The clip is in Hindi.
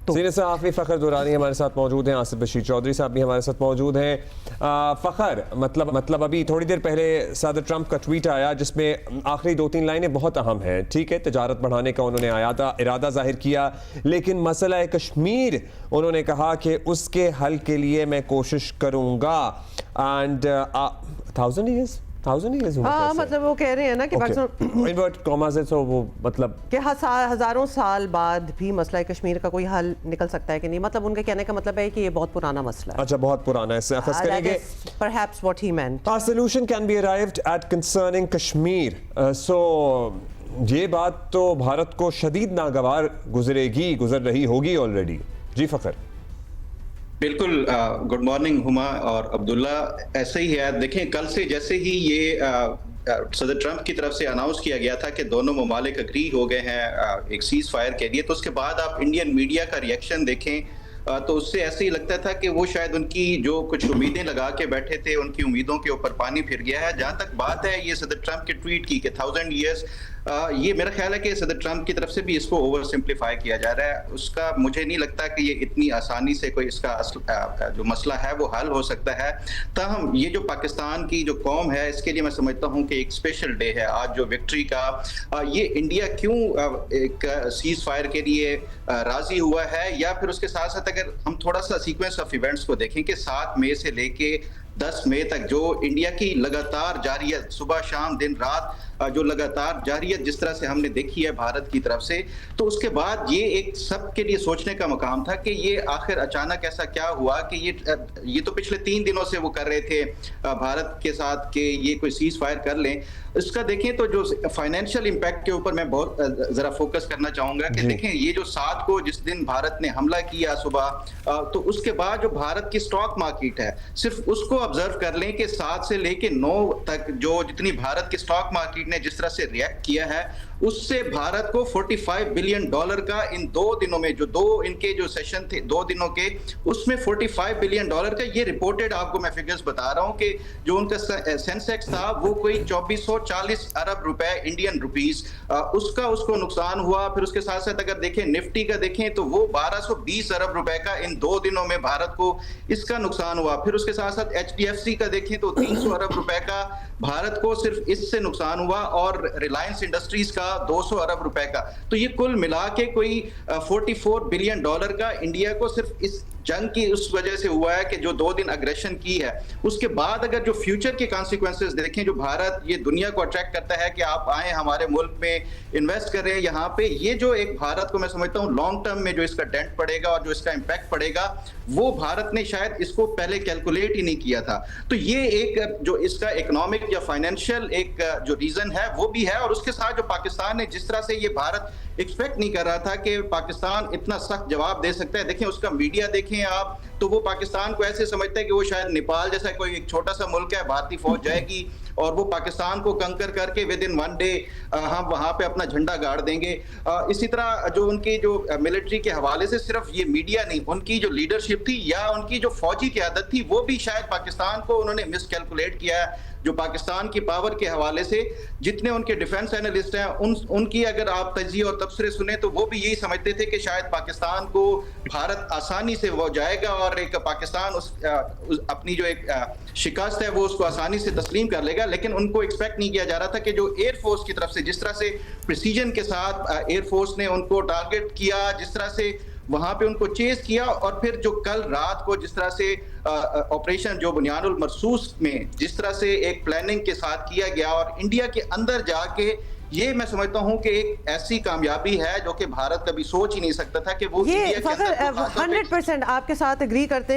तो सीनियर सहाफ़ी फ़खर दुरानी हमारे साथ मौजूद हैं, आसिफ बशीर चौधरी साहब भी हमारे साथ मौजूद हैं। फ़खर, मतलब अभी थोड़ी देर पहले सदर ट्रंप का ट्वीट आया जिसमें आखिरी 2-3 लाइनें बहुत अहम हैं। ठीक है, तजारत बढ़ाने का उन्होंने इरादा जाहिर किया, लेकिन मसला कश्मीर उन्होंने कहा कि उसके हल के लिए मैं कोशिश करूँगा। एंड 1000 years हाँ, मतलब वो कह रहे हैं ना कि पाकिस्तान इन्वर्ट कॉमास है, तो वो मतलब कि हजारों साल बाद भी मसला कश्मीर का कोई हल निकल सकता है कि नहीं। मतलब उनके कहने का मतलब है कि ये बहुत पुराना मसला है। अच्छा, बहुत पुराना है, इससे अखज़ करेंगे। Perhaps what he meant. A solution can be arrived at concerning Kashmir. So ये बात तो भारत को शदीद नागवार गुजर रही होगी ऑलरेडी। जी फ़खर। बिल्कुल, गुड मॉर्निंग हुमा और अब्दुल्ला। ऐसे ही है, देखें कल से जैसे ही ये सदर ट्रंप की तरफ से अनाउंस किया गया था कि दोनों ममालिक अग्री हो गए हैं एक सीज फायर के लिए, तो उसके बाद आप इंडियन मीडिया का रिएक्शन देखें तो उससे ऐसे ही लगता था कि वो शायद उनकी जो कुछ उम्मीदें लगा के बैठे थे, उनकी उम्मीदों के ऊपर पानी फिर गया है। जहां तक बात है ये सदर ट्रंप के ट्वीट की कि 1000 years, ये मेरा ख्याल है कि सदर ट्रंप की तरफ से भी इसको ओवर सिंप्लीफाई किया जा रहा है। उसका मुझे नहीं लगता कि ये इतनी आसानी से कोई इसका जो मसला है वो हल हो सकता है। ताहम ये जो पाकिस्तान की जो कौम है, इसके लिए मैं समझता हूँ कि एक स्पेशल डे है आज जो विक्ट्री का। ये इंडिया क्यों एक सीज फायर के लिए राजी हुआ है, या फिर उसके साथ साथ अगर हम थोड़ा सा सीक्वेंस ऑफ इवेंट्स को देखें कि 7 मई से लेके 10 मई तक जो इंडिया की लगातार जारियत, सुबह शाम दिन रात जो लगातार जारियत जिस तरह से हमने देखी है भारत की तरफ से, तो उसके बाद ये एक सबके लिए सोचने का मकाम था कि ये आखिर अचानक ऐसा क्या हुआ कि ये तो पिछले 3 दिनों से वो कर रहे थे भारत के साथ कि ये कोई सीज फायर कर लें। इसका देखें तो जो फाइनेंशियल इम्पैक्ट के ऊपर मैं बहुत जरा फोकस करना चाहूंगा कि देखें ये जो 7 को जिस दिन भारत ने हमला किया सुबह, तो उसके बाद जो भारत की स्टॉक मार्केट है, सिर्फ उसको ऑब्जर्व कर लें कि 7 से लेके 9 तक जो जितनी भारत की स्टॉक मार्केट ने जिस तरह से रिएक्ट किया है, उससे भारत को $45 बिलियन का इन 2 दिनों में, जो 2 इनके जो सेशन थे 2 दिनों के, उसमें $45 बिलियन का ये रिपोर्टेड आपको मैं फिगर्स बता रहा हूं कि जो उनका सेंसेक्स था वो कोई 2440 अरब रुपए इंडियन रुपीस, उसको नुकसान हुआ। फिर उसके साथ साथ अगर देखें निफ्टी का देखें तो वो 1220 अरब रुपए का इन 2 दिनों में भारत को इसका नुकसान हुआ। फिर उसके साथ साथ HDFC का देखें तो 300 अरब रुपए का भारत को सिर्फ इससे नुकसान हुआ, और रिलायंस इंडस्ट्रीज का 200 अरब रुपए का। तो ये कुल मिला के कोई $44 बिलियन का इंडिया को सिर्फ इस जंग की उस वजह से हुआ है कि जो 2 दिन अग्रेशन की है। उसके बाद अगर जो फ्यूचर के कॉन्सिक्वेंसेस देखें, जो भारत ये दुनिया को अट्रैक्ट करता है कि आप आए हमारे मुल्क में इन्वेस्ट करें यहाँ पे, ये जो एक भारत को मैं समझता हूँ लॉन्ग टर्म में जो इसका डेंट पड़ेगा और जो इसका इम्पैक्ट पड़ेगा, वो भारत ने शायद इसको पहले कैलकुलेट ही नहीं किया था। तो ये एक जो इसका इकोनॉमिक या फाइनेंशियल एक जो रीजन है वो भी है, और उसके साथ जो पाकिस्तान ने जिस तरह से ये भारत एक्सपेक्ट नहीं कर रहा था कि पाकिस्तान इतना सख्त जवाब दे सकता है। देखें उसका मीडिया देखें आप, तो वो पाकिस्तान को ऐसे समझता है कि वो शायद नेपाल जैसा कोई एक छोटा सा मुल्क है, भारतीय फौज जाएगी और वो पाकिस्तान को कंकर करके विद इन 1 डे हम वहां पे अपना झंडा गाड़ देंगे। इसी तरह जो उनकी जो मिलिट्री के हवाले से सिर्फ ये मीडिया नहीं, उनकी जो लीडरशिप थी या उनकी जो फौजी क़यादत थी, वो भी शायद पाकिस्तान को उन्होंने मिसकैलकुलेट किया है। जो पाकिस्तान की पावर के हवाले से जितने उनके डिफेंस एनालिस्ट हैं, उनकी अगर आप तज्ज़िया और तबसरे सुने तो वो भी यही समझते थे कि शायद पाकिस्तान को भारत आसानी से वो जाएगा और एक पाकिस्तान अपनी जो एक शिकस्त है वो उसको आसानी से तस्लीम कर लेगा। लेकिन उनको एक्सपेक्ट नहीं किया जा रहा था कि जो एयरफोर्स की तरफ से जिस तरह से प्रिसीजन के साथ एयरफोर्स ने उनको टारगेट किया, जिस तरह से वहां पे उनको चेस किया, और फिर जो कल रात को जिस तरह से ऑपरेशन जो बुनियानुल मरसूस में जिस तरह से एक प्लानिंग के साथ किया गया, और इंडिया के अंदर जाके ये मैं समझता हूं कि एक ऐसी कामयाबी है जो कि भारत कभी सोच ही नहीं सकता था कि वो 100% आपके साथ एग्री करते हैं।